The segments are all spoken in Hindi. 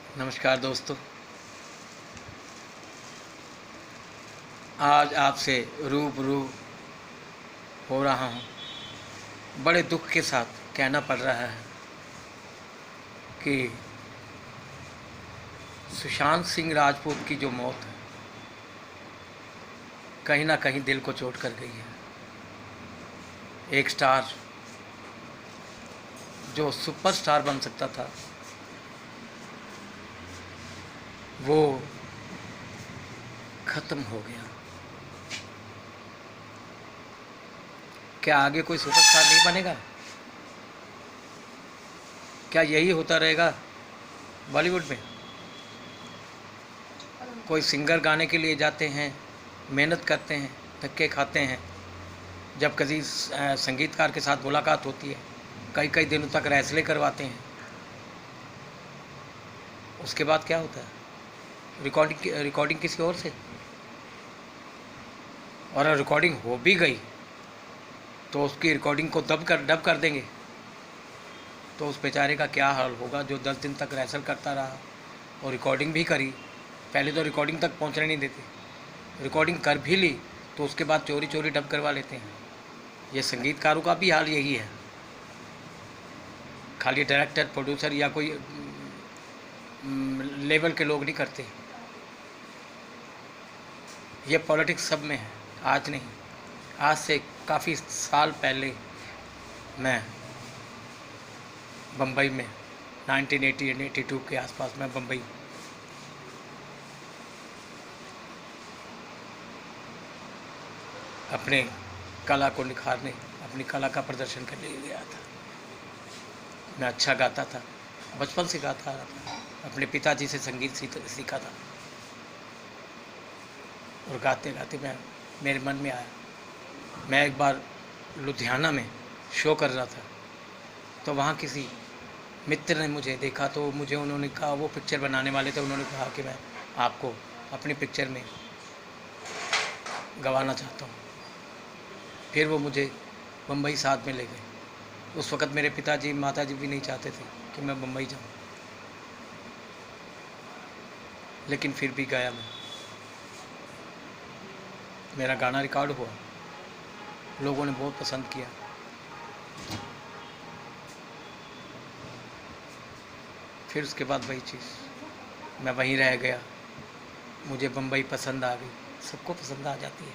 नमस्कार दोस्तों। आज आपसे रूबरू हो रहा हूँ। बड़े दुख के साथ कहना पड़ रहा है कि सुशांत सिंह राजपूत की जो मौत है कहीं ना कहीं दिल को चोट कर गई है। एक स्टार जो सुपरस्टार बन सकता था वो ख़त्म हो गया। क्या आगे कोई सुपरस्टार नहीं बनेगा? क्या यही होता रहेगा बॉलीवुड में? कोई सिंगर गाने के लिए जाते हैं, मेहनत करते हैं, धक्के खाते हैं, जब कभी संगीतकार के साथ मुलाकात होती है कई कई दिनों तक रैसले करवाते हैं, उसके बाद क्या होता है? रिकॉर्डिंग किसी और से, और अगर रिकॉर्डिंग हो भी गई तो उसकी रिकॉर्डिंग को डब कर देंगे तो उस बेचारे का क्या हाल होगा जो 10 दिन तक रैसल करता रहा और रिकॉर्डिंग भी करी। पहले तो रिकॉर्डिंग तक पहुंचने नहीं देते, रिकॉर्डिंग कर भी ली तो उसके बाद चोरी चोरी डब करवा लेते हैं। ये संगीतकारों का भी हाल यही है। खाली डायरेक्टर, प्रोड्यूसर या कोई लेवल के लोग नहीं करते। ये पॉलिटिक्स सब में है, आज नहीं। आज से काफ़ी साल पहले मैं बम्बई में 1980-82 के आसपास मैं बम्बई अपने कला को निखारने, अपनी कला का प्रदर्शन करने गया था। मैं अच्छा गाता था, बचपन से गाता आ रहा था, अपने पिताजी से संगीत सीखा था और गाते गाते मेरे मन में आया। मैं एक बार लुधियाना में शो कर रहा था तो वहाँ किसी मित्र ने मुझे देखा तो उन्होंने कहा, वो पिक्चर बनाने वाले थे, उन्होंने कहा कि मैं आपको अपनी पिक्चर में गवाना चाहता हूँ। फिर वो मुझे बम्बई साथ में ले गए। उस वक़्त मेरे पिताजी माताजी भी नहीं चाहते थे कि मैं बम्बई जाऊँ, लेकिन फिर भी गया मैं। मेरा गाना रिकॉर्ड हुआ, लोगों ने बहुत पसंद किया। फिर उसके बाद वही चीज़, मैं वहीं रह गया। मुझे बम्बई पसंद आ गई, सबको पसंद आ जाती है।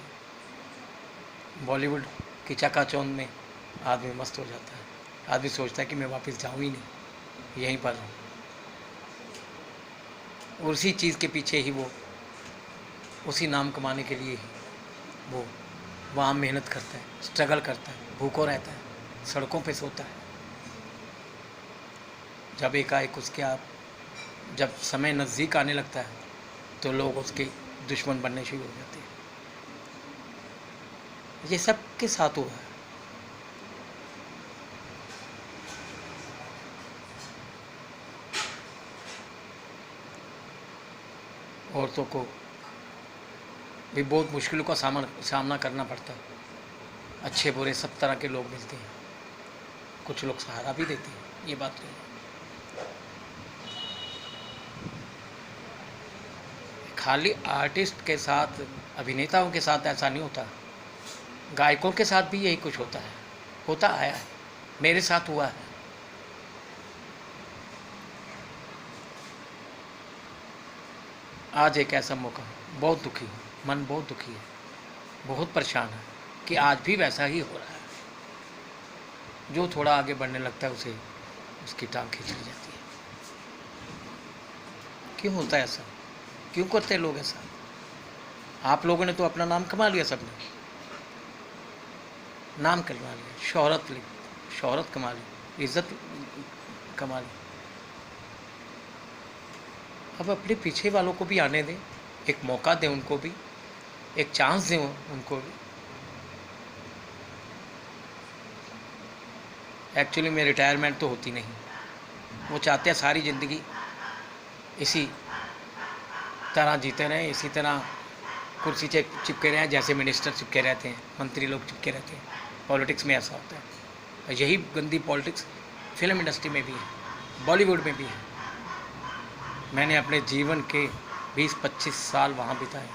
बॉलीवुड की चकाचौंध में आदमी मस्त हो जाता है। आदमी सोचता है कि मैं वापस जाऊँ ही नहीं, यहीं पर रहूँ। उसी चीज़ के पीछे ही वो, उसी नाम कमाने के लिए ही वो वहाँ मेहनत करता है, स्ट्रगल करता है, भूखों रहता है, सड़कों पे सोता है। जब एकाएक जब समय नज़दीक आने लगता है तो लोग उसके दुश्मन बनने शुरू हो जाते हैं। ये सब के साथ हुआ है। औरतों को भी बहुत मुश्किलों का सामना करना पड़ता है। अच्छे बुरे सब तरह के लोग मिलते हैं, कुछ लोग सहारा भी देते हैं, ये बात नहीं है। खाली आर्टिस्ट के साथ, अभिनेताओं के साथ ऐसा नहीं होता, गायकों के साथ भी यही कुछ होता है, होता आया है, मेरे साथ हुआ है। आज एक ऐसा मौका, बहुत दुखी हूँ, मन बहुत दुखी है, बहुत परेशान है कि आज भी वैसा ही हो रहा है। जो थोड़ा आगे बढ़ने लगता है उसे उसकी टांग खींच ली जाती है। क्यों होता है ऐसा? क्यों करते हैं लोग ऐसा? आप लोगों ने तो अपना नाम कमा लिया, सबने नाम कमा लिया, शोहरत कमा ली, इज्जत कमा ली। अब अपने पीछे वालों को भी आने दें, एक मौका दें, उनको भी एक चांस दें, उनको भी। एक्चुअली में रिटायरमेंट तो होती नहीं, वो चाहते हैं सारी ज़िंदगी इसी तरह जीते रहें, इसी तरह कुर्सी चिपके रहें, जैसे मिनिस्टर चिपके रहते हैं, मंत्री लोग चिपके रहते हैं। पॉलिटिक्स में ऐसा होता है, और यही गंदी पॉलिटिक्स फिल्म इंडस्ट्री में भी है, बॉलीवुड में भी है। मैंने अपने जीवन के 20-25 साल वहाँ बिताए।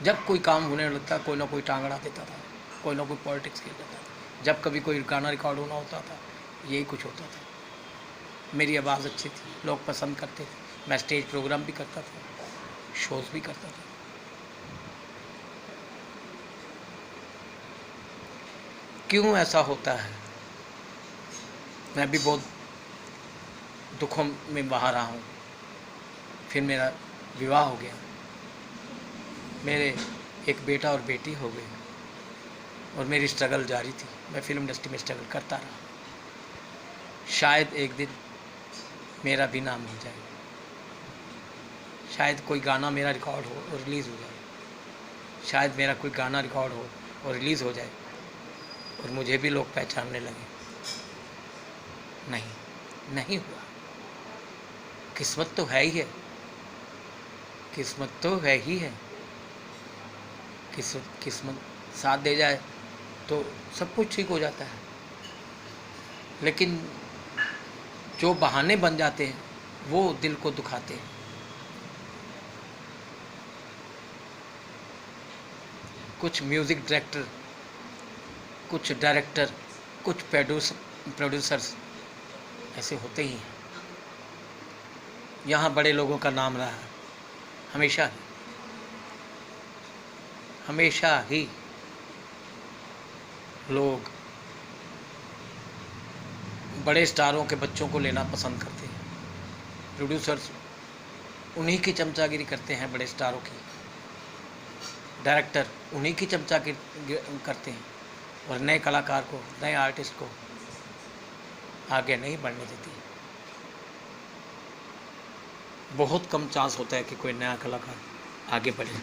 जब कोई काम होने लगता कोई ना कोई टांग अड़ा देता था, कोई ना कोई पॉलिटिक्स खेल देता था। जब कभी कोई गाना रिकॉर्ड होना होता था, यही कुछ होता था। मेरी आवाज़ अच्छी थी, लोग पसंद करते थे। मैं स्टेज प्रोग्राम भी करता था, शोज़ भी करता था। क्यों ऐसा होता है? मैं भी बहुत दुखों में बहा रहा हूँ। फिर मेरा विवाह हो गया, मेरे एक बेटा और बेटी हो गए, और मेरी स्ट्रगल जारी थी। मैं फिल्म इंडस्ट्री में स्ट्रगल करता रहा। शायद एक दिन मेरा भी नाम मिल जाए, शायद कोई गाना मेरा रिकॉर्ड हो और रिलीज़ हो जाए, शायद मेरा कोई गाना रिकॉर्ड हो और रिलीज़ हो जाए और मुझे भी लोग पहचानने लगे। नहीं, नहीं हुआ। किस्मत तो है ही है, किस्मत तो है ही है। किस्मत साथ दे जाए तो सब कुछ ठीक हो जाता है, लेकिन जो बहाने बन जाते हैं वो दिल को दुखाते हैं। कुछ म्यूज़िक डायरेक्टर, कुछ डायरेक्टर, कुछ प्रोड्यूसर्स ऐसे होते ही हैं। यहाँ बड़े लोगों का नाम रहा है हमेशा ही लोग बड़े स्टारों के बच्चों को लेना पसंद करते हैं। प्रोड्यूसर्स उन्हीं की चमचागिरी करते हैं, बड़े स्टारों की। डायरेक्टर उन्हीं की चमचागिरी करते हैं, और नए कलाकार को, नए आर्टिस्ट को आगे नहीं बढ़ने देती। बहुत कम चांस होता है कि कोई नया कलाकार आगे बढ़े।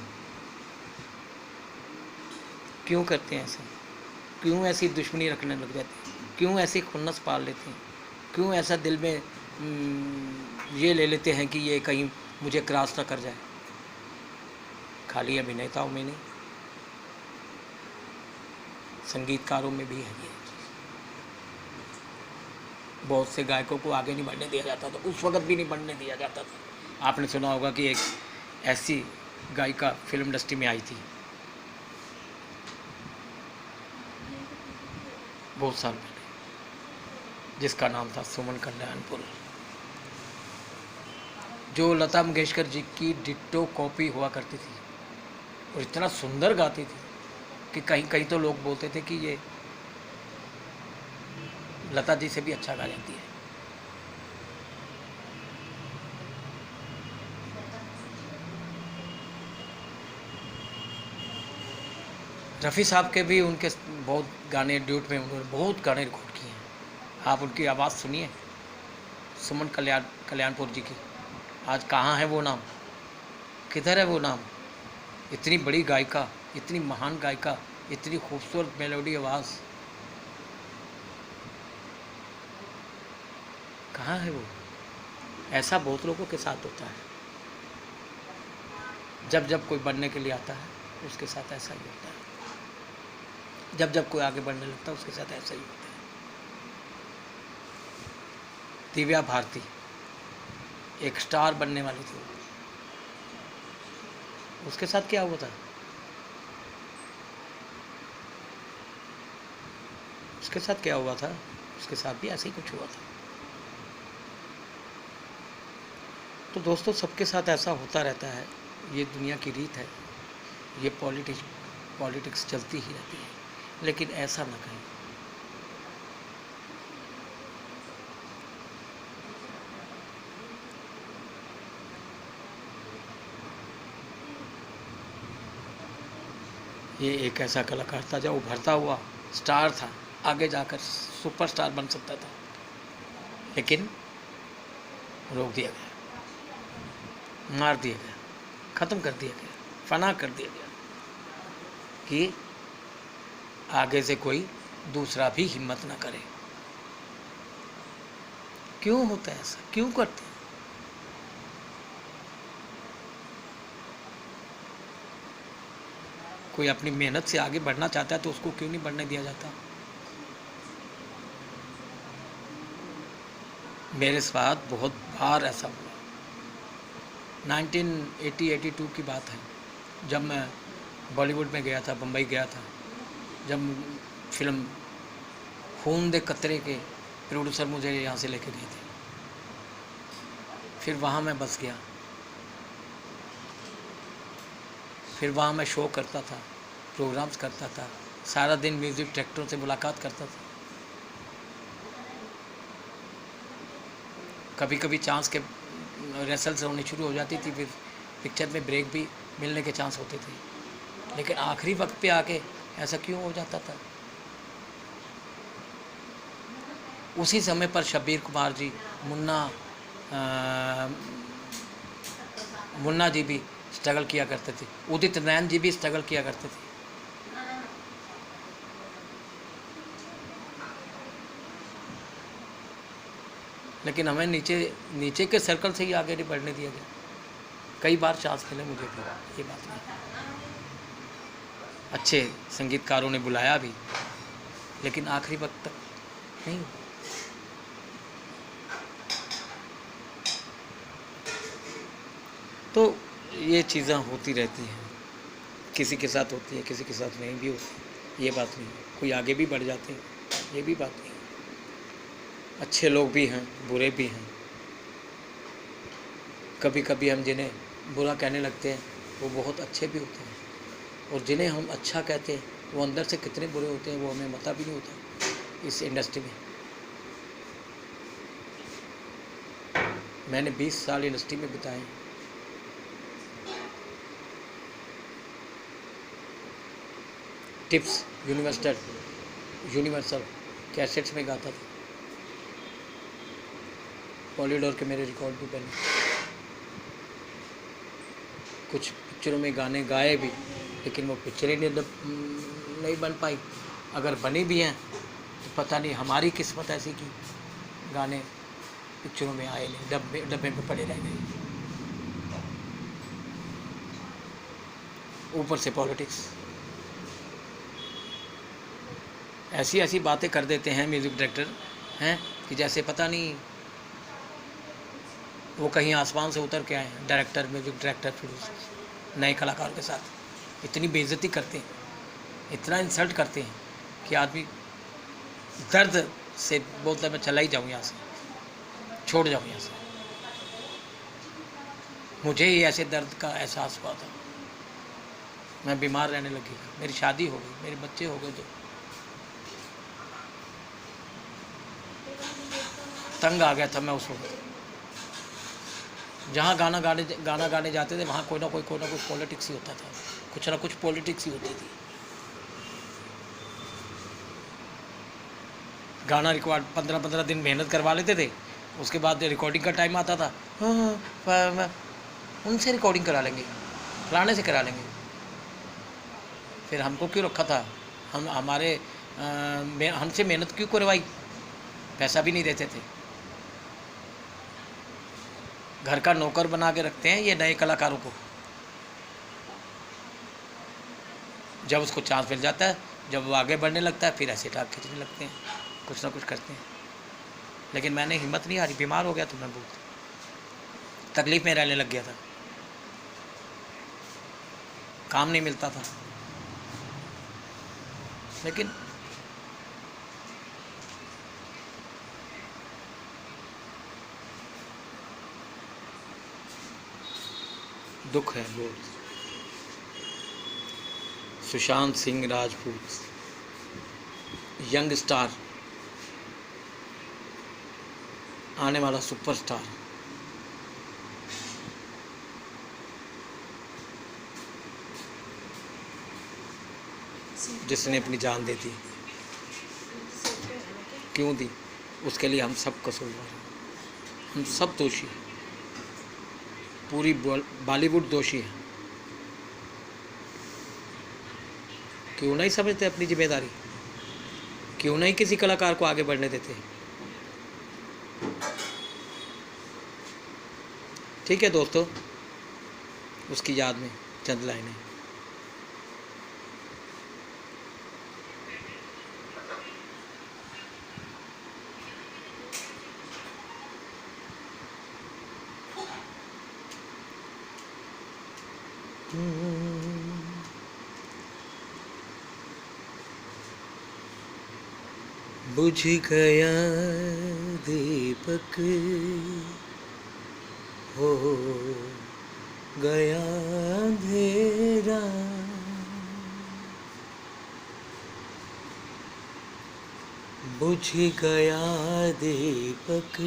क्यों करते हैं ऐसा? क्यों ऐसी दुश्मनी रखने लग जाते हैं? क्यों ऐसी खुन्नस पाल लेते हैं? क्यों ऐसा दिल में ये ले लेते हैं कि ये कहीं मुझे क्रॉस ना कर जाए? खाली अभिनेताओं में नहीं, संगीतकारों में भी है ये। बहुत से गायकों को आगे नहीं बढ़ने दिया जाता था, उस वक्त भी नहीं बढ़ने दिया जाता था। आपने सुना होगा कि एक ऐसी गायिका फिल्म इंडस्ट्री में आई थी बहुत साल पहले, जिसका नाम था सुमन कल्याणपुर, जो लता मंगेशकर जी की डिट्टो कॉपी हुआ करती थी, और इतना सुंदर गाती थी कि कहीं कहीं तो लोग बोलते थे कि ये लता जी से भी अच्छा गा जाती है। रफ़ी साहब के भी उनके बहुत गाने ड्यूट में उन्होंने बहुत गाने रिकॉर्ड किए हैं। आप उनकी आवाज़ सुनिए, सुमन कल्याणपुर जी की। आज कहाँ है वो नाम? किधर है वो नाम? इतनी बड़ी गायिका, इतनी महान गायिका, इतनी खूबसूरत मेलोडी आवाज़, कहाँ है वो? ऐसा बहुत लोगों के साथ होता है। जब जब कोई बनने के लिए आता है उसके साथ ऐसा ही होता है। जब जब कोई आगे बढ़ने लगता है उसके साथ ऐसा ही होता है। दिव्या भारती एक स्टार बनने वाली थी, उसके साथ क्या हुआ था? उसके साथ क्या हुआ था? उसके साथ भी ऐसे ही कुछ हुआ था। तो दोस्तों, सबके साथ ऐसा होता रहता है, ये दुनिया की रीत है, ये पॉलिटिक्स चलती ही रहती है, लेकिन ऐसा ना कहें। ये एक ऐसा कलाकार था जो उभरता हुआ स्टार था, आगे जाकर सुपरस्टार बन सकता था, लेकिन रोक दिया गया, मार दिया गया, ख़त्म कर दिया गया, फना कर दिया गया कि आगे से कोई दूसरा भी हिम्मत ना करे। क्यों होता है ऐसा? क्यों करते हैं? कोई अपनी मेहनत से आगे बढ़ना चाहता है तो उसको क्यों नहीं बढ़ने दिया जाता? मेरे साथ बहुत बार ऐसा हुआ। 1980-82 की बात है, जब मैं बॉलीवुड में गया था, बम्बई गया था, जब फिल्म खून दे कतरे के प्रोड्यूसर मुझे यहाँ से लेके गए थे। फिर वहाँ मैं बस गया, फिर वहाँ मैं शो करता था, प्रोग्राम्स करता था, सारा दिन म्यूज़िक डायरेक्टरों से मुलाकात करता था। कभी कभी चांस के रिहर्सल्स होनी शुरू हो जाती थी, फिर पिक्चर में ब्रेक भी मिलने के चांस होते थे, लेकिन आखिरी वक्त पे आके ऐसा क्यों हो जाता था? उसी समय पर शब्बीर कुमार जी, मुन्ना जी भी स्ट्रगल किया करते थे, उदित नारायण जी भी स्ट्रगल किया करते थे। लेकिन हमें नीचे के सर्कल से ही आगे नहीं बढ़ने दिया गया। कई बार चांस मिले मुझे भी, ये बात नहीं, अच्छे संगीतकारों ने बुलाया भी, लेकिन आखिरी वक्त तक नहीं। तो ये चीज़ें होती रहती हैं, किसी के साथ होती है, किसी के साथ नहीं भी होती, ये बात नहीं है। कोई आगे भी बढ़ जाते हैं, ये भी बात नहीं है। अच्छे लोग भी हैं, बुरे भी हैं। कभी कभी हम जिन्हें बुरा कहने लगते हैं वो बहुत अच्छे भी होते हैं, और जिन्हें हम अच्छा कहते हैं वो अंदर से कितने बुरे होते हैं वो हमें पता भी नहीं होता। इस इंडस्ट्री में मैंने 20 साल इंडस्ट्री में बिताए। टिप्स यूनिवर्सल कैसेट्स में गाता था, पॉलीडोर के मेरे रिकॉर्ड भी बने, कुछ पिक्चरों में गाने गाए भी, लेकिन वो पिक्चरें नहीं बन पाई। अगर बनी भी हैं तो पता नहीं हमारी किस्मत ऐसी की गाने पिक्चरों में आए नहीं, डब्बे में पड़े रह गए। ऊपर से पॉलिटिक्स, ऐसी बातें कर देते हैं म्यूज़िक डायरेक्टर हैं कि जैसे पता नहीं वो कहीं आसमान से उतर के आए हैं। डायरेक्टर, म्यूज़िक डायरेक्टर, प्रोड्यूसर नए कलाकारों के साथ इतनी बेइज्जती करते हैं, इतना इंसल्ट करते हैं कि आदमी दर्द से बोलता है मैं चला ही जाऊँ यहाँ से, छोड़ जाऊँ यहाँ से। मुझे ही ऐसे दर्द का एहसास हुआ था, मैं बीमार रहने लगी, मेरी शादी हो गई, मेरे बच्चे हो गए, तो तंग आ गया था मैं उस वक्त। जहाँ गाना गाने जाते थे वहाँ कोई ना कुछ पॉलिटिक्स ही होता था, कुछ ना कुछ पॉलिटिक्स ही होती थी। गाना रिकॉर्ड 15-15 दिन मेहनत करवा लेते थे, उसके बाद रिकॉर्डिंग का टाइम आता था, हाँ उनसे रिकॉर्डिंग करा लेंगे, फलाने से करा लेंगे। फिर हमको क्यों रखा था? हमसे मेहनत क्यों करवाई? पैसा भी नहीं देते थे। घर का नौकर बना के रखते हैं ये नए कलाकारों को। जब उसको चांस मिल जाता है, जब वो आगे बढ़ने लगता है, फिर ऐसे टाँग खींचने लगते हैं, कुछ ना कुछ करते हैं। लेकिन मैंने हिम्मत नहीं हारी, बीमार हो गया तो मैं बहुत तकलीफ़ में रहने लग गया था, काम नहीं मिलता था। लेकिन दुख है बहुत। सुशांत सिंह राजपूत, यंग स्टार, आने वाला सुपरस्टार, जिसने अपनी जान दे दी। क्यों दी? उसके लिए हम सब कसूरवार हैं, हम सब दोषी हैं, पूरी बॉलीवुड दोषी है। क्यों नहीं समझते अपनी जिम्मेदारी? क्यों नहीं किसी कलाकार को आगे बढ़ने देते? ठीक है दोस्तों, उसकी याद में चंद लाइनें। बुझ गया दीपक, हो गया अंधेरा, बुझ गया दीपक,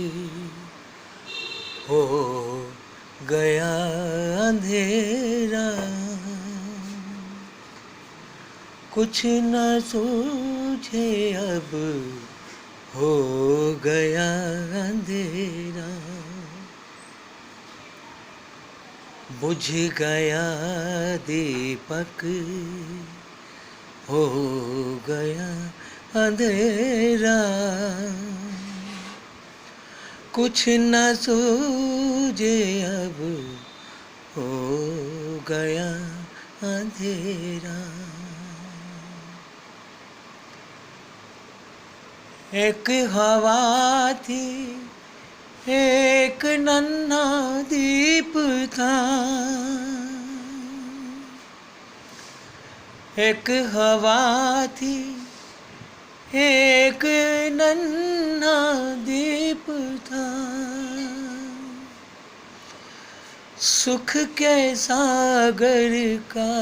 हो गया अंधेरा, कुछ न सूझे अब, हो गया अंधेरा, बुझ गया दीपक, हो गया अंधेरा, कुछ न सूझे अब, हो गया अंधेरा। एक हवा थी, एक नन्हा दीप था, एक हवा थी, एक नन्हा दीप था, सुख के सागर का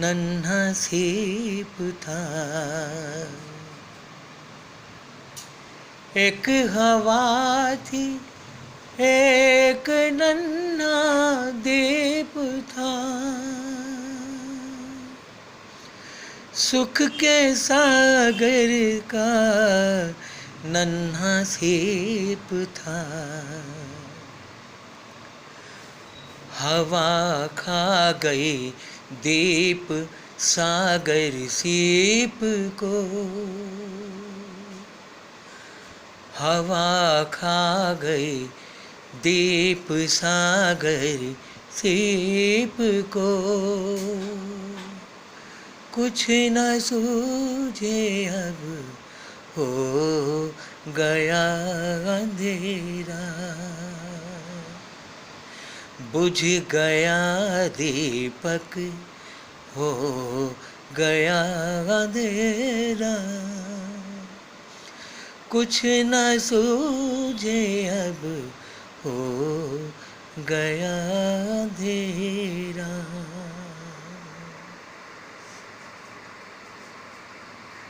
नन्हा सीप था, एक हवा थी, एक नन्हा दीप था, सुख के सागर का नन्हा सीप था, हवा खा गई दीप सागर सीप को, हवा खा गई दीप सागर सीप को, कुछ न सूझे अब, हो गया अंधेरा, बुझ गया दीपक, हो गया अंधेरा, कुछ न सूझे अब, हो गया अंधेरा।